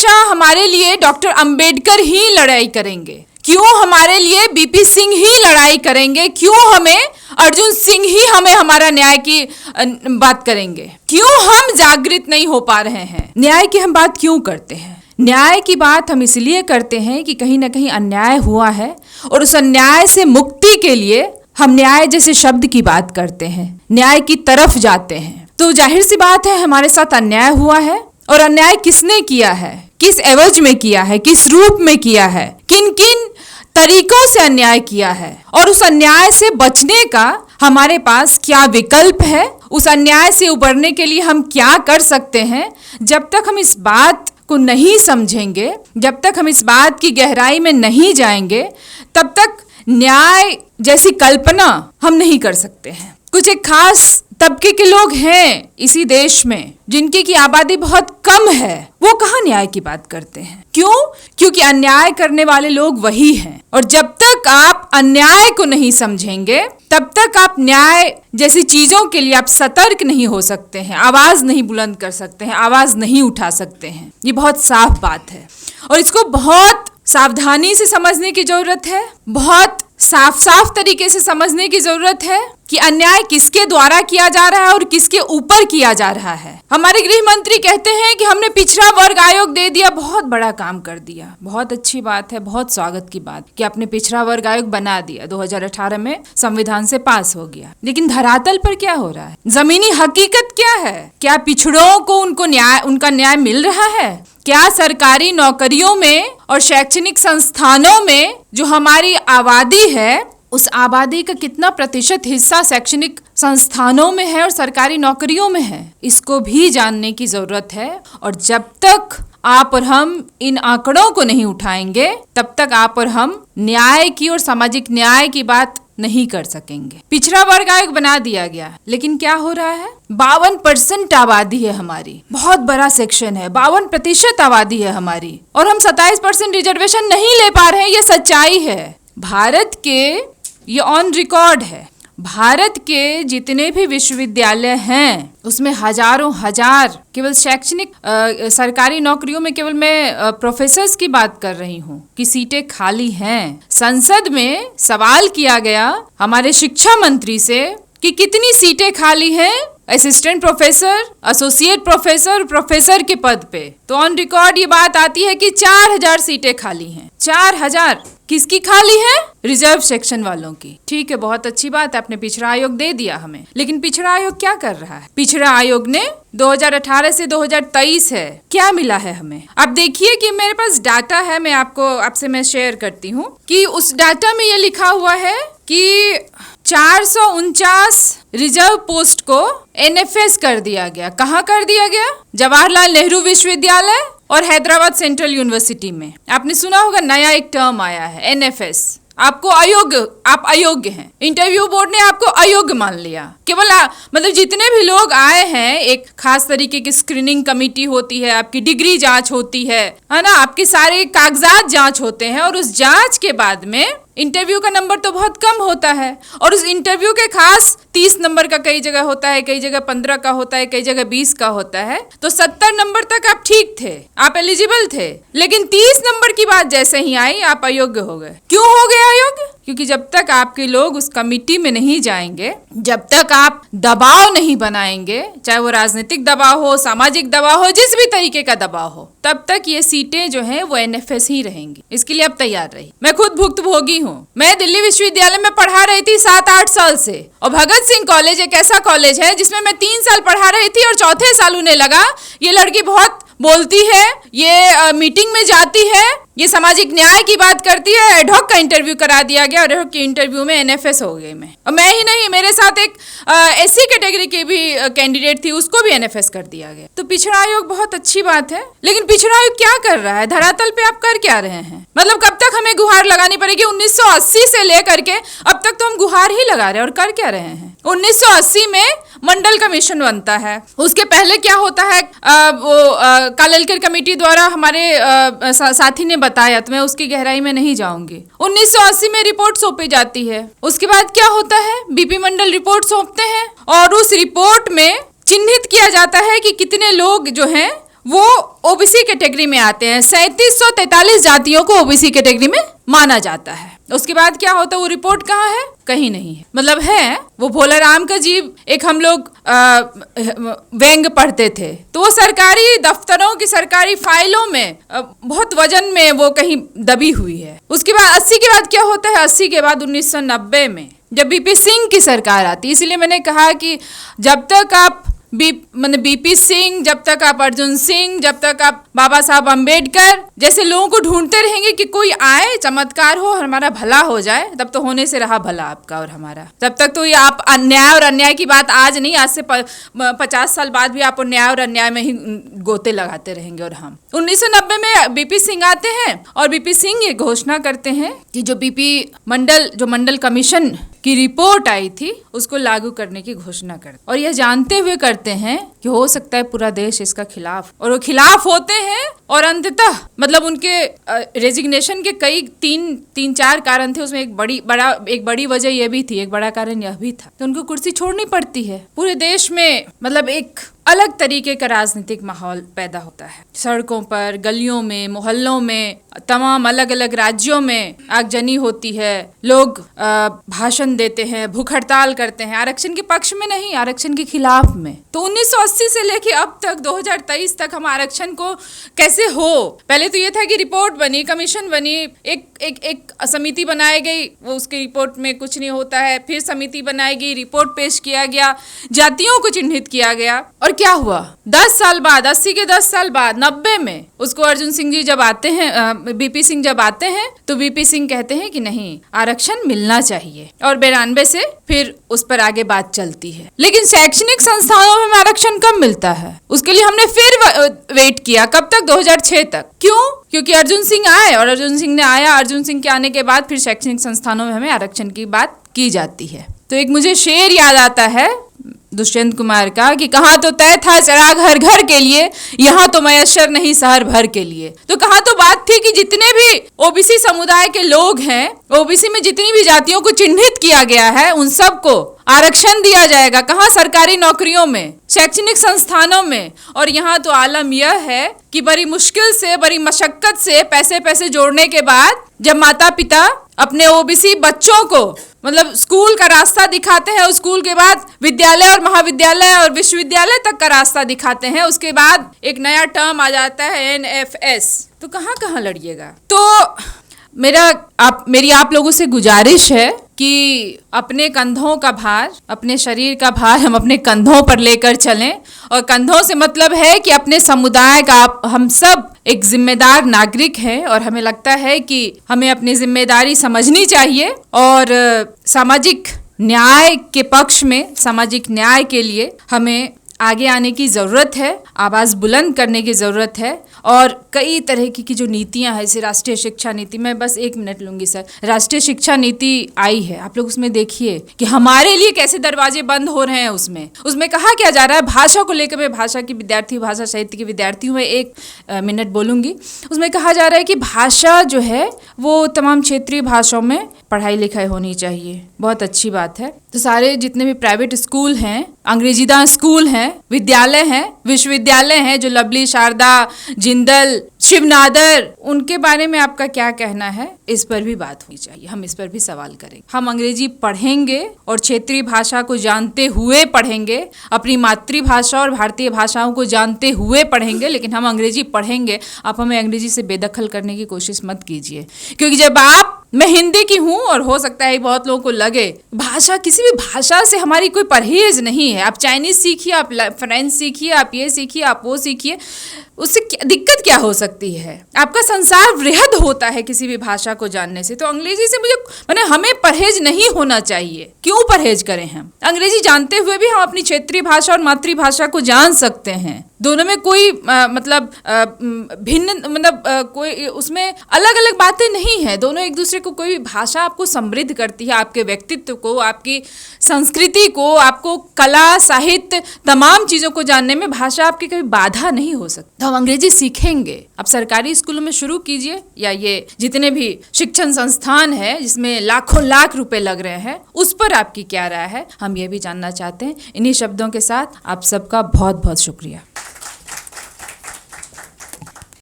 हमेशा हमारे लिए डॉक्टर अंबेडकर ही लड़ाई करेंगे? क्यों हमारे लिए बीपी सिंह ही लड़ाई करेंगे? क्यों हमें अर्जुन सिंह ही हमें हमारा न्याय की बात करेंगे? क्यों हम जागृत नहीं हो पा रहे हैं? न्याय की हम बात क्यों करते हैं? न्याय की बात हम इसलिए करते हैं कि कहीं ना कहीं अन्याय हुआ है और उस अन्याय से मुक्ति के लिए हम न्याय जैसे शब्द की बात करते हैं, न्याय की तरफ जाते हैं। तो जाहिर सी बात है हमारे साथ अन्याय हुआ है, और अन्याय किसने किया है, किस एवज में किया है, किस रूप में किया है, किन किन तरीकों से अन्याय किया है, और उस अन्याय से बचने का हमारे पास क्या विकल्प है, उस अन्याय से उबरने के लिए हम क्या कर सकते हैं। जब तक हम इस बात को नहीं समझेंगे, जब तक हम इस बात की गहराई में नहीं जाएंगे, तब तक न्याय जैसी कल्पना हम नहीं कर सकते हैं। कुछ एक खास तबके के लोग हैं इसी देश में जिनकी की आबादी बहुत कम है, वो कहाँ न्याय की बात करते हैं? क्यों? क्योंकि अन्याय करने वाले लोग वही हैं। और जब तक आप अन्याय को नहीं समझेंगे, तब तक आप न्याय जैसी चीजों के लिए आप सतर्क नहीं हो सकते हैं, आवाज नहीं बुलंद कर सकते हैं, आवाज नहीं उठा सकते हैं। ये बहुत साफ बात है और इसको बहुत सावधानी से समझने की जरूरत है, बहुत साफ साफ तरीके से समझने की जरूरत है कि अन्याय किसके द्वारा किया जा रहा है और किसके ऊपर किया जा रहा है। हमारे गृह मंत्री कहते हैं कि हमने पिछड़ा वर्ग आयोग दे दिया, बहुत बड़ा काम कर दिया। बहुत अच्छी बात है, बहुत स्वागत की बात कि आपने पिछड़ा वर्ग आयोग बना दिया, 2018 में संविधान से पास हो गया। लेकिन धरातल पर क्या हो रहा है? जमीनी हकीकत क्या है? क्या पिछड़ों को उनका न्याय मिल रहा है? क्या सरकारी नौकरियों में और शैक्षणिक संस्थानों में जो हमारी आबादी है, उस आबादी का कितना प्रतिशत हिस्सा शैक्षणिक संस्थानों में है और सरकारी नौकरियों में है? इसको भी जानने की जरूरत है। और जब तक आप और हम इन आंकड़ों को नहीं उठाएंगे, तब तक आप और हम न्याय की और सामाजिक न्याय की बात नहीं कर सकेंगे। पिछड़ा वर्ग आयोग बना दिया गया, लेकिन क्या हो रहा है? 52% आबादी है हमारी, बहुत बड़ा सेक्शन है, 52% आबादी है हमारी, और हम 27% रिजर्वेशन नहीं ले पा रहे हैं। ये सच्चाई है भारत के, ये ऑन रिकॉर्ड है। भारत के जितने भी विश्वविद्यालय हैं उसमें हजारों हजार केवल शैक्षणिक सरकारी नौकरियों में केवल मैं प्रोफेसर्स की बात कर रही हूँ कि सीटें खाली हैं। संसद में सवाल किया गया हमारे शिक्षा मंत्री से कि कितनी सीटें खाली हैं assistant professor, associate professor, professor के पद पे, तो ऑन रिकॉर्ड ये बात आती है कि 4000 सीटें खाली हैं। 4000 किसकी खाली है? रिजर्व सेक्शन वालों की। ठीक है, बहुत अच्छी बात है, आपने पिछड़ा आयोग दे दिया हमें, लेकिन पिछड़ा आयोग क्या कर रहा है? पिछड़ा आयोग ने 2018 से 2023 है, क्या मिला है हमें? आप देखिए कि मेरे पास डाटा है, मैं आपसे मैं शेयर करती हूँ कि उस डाटा में ये लिखा हुआ है कि 449 रिजर्व पोस्ट को एनएफएस कर दिया गया। कहाँ कर दिया गया? जवाहरलाल नेहरू विश्वविद्यालय और हैदराबाद सेंट्रल यूनिवर्सिटी में। आपने सुना होगा, नया एक टर्म आया है एनएफएस। आपको अयोग्य, आप अयोग्य हैं, इंटरव्यू बोर्ड ने आपको अयोग्य मान लिया। केवल मतलब जितने भी लोग आए हैं, एक खास तरीके की स्क्रीनिंग कमेटी होती है, आपकी डिग्री जांच होती है ना, आपके सारे कागजात जांच होते हैं, और उस जांच के बाद में इंटरव्यू का नंबर तो बहुत कम होता है, और उस इंटरव्यू के खास 30 नंबर का कई जगह होता है, कई जगह 15 का होता है, कई जगह 20 का होता है। तो 70 नंबर तक आप ठीक थे, आप एलिजिबल थे, लेकिन 30 नंबर की बात जैसे ही आई आप अयोग्य हो गए। क्यों हो गए अयोग्य? क्योंकि जब तक आपके लोग उस कमिटी में नहीं जाएंगे, जब तक आप दबाव नहीं बनाएंगे, चाहे वो राजनीतिक दबाव हो, सामाजिक दबाव हो, जिस भी तरीके का दबाव हो, तब तक ये सीटें जो हैं वो एनएफएस ही रहेंगी। इसके लिए आप तैयार रहिए। मैं खुद भुक्तभोगी हूँ। मैं दिल्ली विश्वविद्यालय में पढ़ा रही थी 7-8 साल से, और भगत सिंह कॉलेज एक ऐसा कॉलेज है जिसमें मैं 3 साल पढ़ा रही थी, और चौथे साल उन्हें लगा ये लड़की बहुत बोलती है, ये मीटिंग में जाती है, ये सामाजिक न्याय की बात करती है। एडहॉक का इंटरव्यू करा दिया गया, और एडहॉक के इंटरव्यू में एनएफएस हो गई मैं। और मैं ही नहीं, मेरे साथ एक एससी कैटेगरी की भी कैंडिडेट थी, उसको भी एनएफएस कर दिया गया। तो पिछड़ा आयोग बहुत अच्छी बात है, लेकिन पिछड़ा आयोग क्या कर रहा है? धरातल पे आप कर क्या रहे हैं? मतलब कब तक हमें गुहार लगानी पड़ेगी? 1980 से लेकर के अब तक तो हम गुहार ही लगा रहे हैं, और कर क्या रहे हैं? 1980 में मंडल कमीशन बनता है, उसके पहले क्या होता है? कालेलकर कमेटी द्वारा हमारे साथी ने बताया, तो मैं उसकी गहराई में नहीं जाऊंगी। 1980 में रिपोर्ट सौंपी जाती है, उसके बाद क्या होता है? बीपी मंडल रिपोर्ट सौंपते हैं, और उस रिपोर्ट में चिन्हित किया जाता है कि कितने लोग जो हैं वो ओबीसी कैटेगरी में आते हैं। 3743 जातियों को ओबीसी कैटेगरी में माना जाता है। उसके बाद क्या होता है, वो रिपोर्ट कहाँ है? कहीं नहीं है। मतलब है वो भोला राम का जीव एक हम लोग व्यंग पढ़ते थे, तो वो सरकारी दफ्तरों की सरकारी फाइलों में बहुत वजन में वो कहीं दबी हुई है। उसके बाद 80 के बाद क्या होता है? 80 के बाद 1990 में जब बीपी सिंह की सरकार आती है, इसीलिए मैंने कहा कि जब तक आप बीपी सिंह, जब तक आप अर्जुन सिंह, जब तक आप बाबा साहब अंबेडकर जैसे लोगों को ढूंढते रहेंगे कि कोई आए, चमत्कार हो, हमारा भला हो जाए, तब तो होने से रहा भला आपका और हमारा। तब तक तो ये आप अन्याय और अन्याय की बात आज नहीं, आज से 50 साल बाद भी आप अन्याय और अन्याय में ही गोते लगाते रहेंगे। और हम 1990 में बीपी सिंह आते हैं और बीपी सिंह ये घोषणा करते हैं कि जो मंडल कमीशन की रिपोर्ट आई थी उसको लागू करने की घोषणा करते, और यह जानते हुए करते हैं कि हो सकता है पूरा देश इसका खिलाफ, और वो खिलाफ होते हैं। और अंततः मतलब उनके रेजिग्नेशन के कई तीन चार कारण थे, उसमें एक बड़ी वजह यह भी थी, एक बड़ा कारण यह भी था कि उनको कुर्सी छोड़नी पड़ती है। पूरे देश में मतलब एक अलग तरीके का राजनीतिक माहौल पैदा होता है। सड़कों पर, गलियों में, मोहल्लों में, तमाम अलग अलग राज्यों में आगजनी होती है। लोग भाषण देते हैं, भूख हड़ताल करते हैं, आरक्षण के पक्ष में नहीं, आरक्षण के खिलाफ में। तो 1980 से लेके अब तक 2023 तक हम आरक्षण को कैसे हो, पहले तो ये था कि रिपोर्ट बनी, कमीशन बनी, एक समिति बनाई गई, वो उसकी रिपोर्ट में कुछ नहीं होता है, फिर समिति बनाई गई, रिपोर्ट पेश किया गया, जातियों को चिन्हित किया गया, और क्या हुआ 10 साल बाद, 80 के 10 साल बाद 90 में उसको अर्जुन सिंह जी जब आते हैं, बीपी सिंह जब आते हैं, तो बीपी सिंह कहते हैं कि नहीं, आरक्षण मिलना चाहिए, और 92 से फिर उस पर आगे बात चलती है। लेकिन शैक्षणिक संस्थानों में आरक्षण कब मिलता है, उसके लिए हमने फिर वेट किया, कब तक? 2006 तक। क्यों? क्योंकि अर्जुन सिंह आए, और अर्जुन सिंह ने आया, अर्जुन सिंह के आने के बाद फिर शैक्षणिक संस्थानों में हमें आरक्षण की बात की जाती है। तो एक मुझे शेर याद आता है दुष्यंत कुमार का कि कहाँ तो तय था चिराग हर घर के लिए, यहाँ तो मयस्सर नहीं शहर भर के लिए। तो कहाँ तो बात थी कि जितने भी ओबीसी समुदाय के लोग हैं, ओबीसी में जितनी भी जातियों को चिन्हित किया गया है, उन सबको आरक्षण दिया जाएगा। कहाँ? सरकारी नौकरियों में, शैक्षणिक संस्थानों में। और यहाँ तो आलम यह है कि बड़ी मुश्किल से, बड़ी मशक्कत से पैसे जोड़ने के बाद जब माता पिता अपने ओबीसी बच्चों को मतलब स्कूल का रास्ता दिखाते हैं, उस स्कूल के बाद विद्यालय और महाविद्यालय और विश्वविद्यालय तक का रास्ता दिखाते हैं, उसके बाद एक नया टर्म आ जाता है NFS, तो कहाँ लड़िएगा। तो मेरी आप लोगों से गुजारिश है कि अपने कंधों का भार, अपने शरीर का भार हम अपने कंधों पर लेकर चलें, और कंधों से मतलब है कि अपने समुदाय का हम सब एक जिम्मेदार नागरिक हैं, और हमें लगता है कि हमें अपनी जिम्मेदारी समझनी चाहिए, और सामाजिक न्याय के पक्ष में, सामाजिक न्याय के लिए हमें आगे आने की ज़रूरत है, आवाज़ बुलंद करने की ज़रूरत है। और कई तरह की जो नीतियां हैं, जैसे राष्ट्रीय शिक्षा नीति, मैं बस 1 मिनट लूंगी सर, राष्ट्रीय शिक्षा नीति आई है, आप लोग उसमें देखिए कि हमारे लिए कैसे दरवाजे बंद हो रहे हैं। उसमें कहा क्या जा रहा है, भाषा को लेकर, मैं भाषा की विद्यार्थी, भाषा साहित्य की विद्यार्थी हूँ, मैं 1 मिनट बोलूँगी। उसमें कहा जा रहा है कि भाषा जो है वो तमाम क्षेत्रीय भाषाओं में पढ़ाई लिखाई होनी चाहिए, बहुत अच्छी बात है। तो सारे जितने भी प्राइवेट स्कूल हैं, अंग्रेजीदान स्कूल हैं, विद्यालय हैं, विश्वविद्यालय हैं, जो लवली, शारदा, जिंदल, शिवनादर, उनके बारे में आपका क्या कहना है? इस पर भी बात होनी चाहिए, हम इस पर भी सवाल करेंगे। हम अंग्रेजी पढ़ेंगे और क्षेत्रीय भाषा को जानते हुए पढ़ेंगे, अपनी मातृभाषा और भारतीय भाषाओं को जानते हुए पढ़ेंगे, लेकिन हम अंग्रेजी पढ़ेंगे। आप हमें अंग्रेजी से बेदखल करने की कोशिश मत कीजिए, क्योंकि जब मैं हिंदी की हूँ, और हो सकता है बहुत लोगों को लगे भाषा, किसी भी भाषा से हमारी कोई परहेज नहीं है। आप चाइनीज सीखिए, आप फ्रेंच सीखिए, आप ये सीखिए, आप वो सीखिए, उससे दिक्कत क्या हो सकती है? आपका संसार वृहद होता है किसी भी भाषा को जानने से। तो अंग्रेजी से हमें परहेज नहीं होना चाहिए। क्यों परहेज करें? हम अंग्रेजी जानते हुए भी हम अपनी क्षेत्रीय भाषा और मातृभाषा को जान सकते हैं। दोनों में कोई भिन्न कोई उसमें अलग अलग बातें नहीं है। दोनों एक दूसरे को, कोई भाषा आपको समृद्ध करती है, आपके व्यक्तित्व को, आपकी संस्कृति को, आपको कला, साहित्य, तमाम चीज़ों को जानने में भाषा आपकी कभी बाधा नहीं हो सकती। तो हम अंग्रेजी सीखेंगे। अब सरकारी स्कूलों में शुरू कीजिए, या ये जितने भी शिक्षण संस्थान है जिसमें लाखों लाख रुपए लग रहे हैं, उस पर आपकी क्या राय है? हम ये भी जानना चाहते हैं। इन्हीं शब्दों के साथ आप सबका बहुत बहुत शुक्रिया।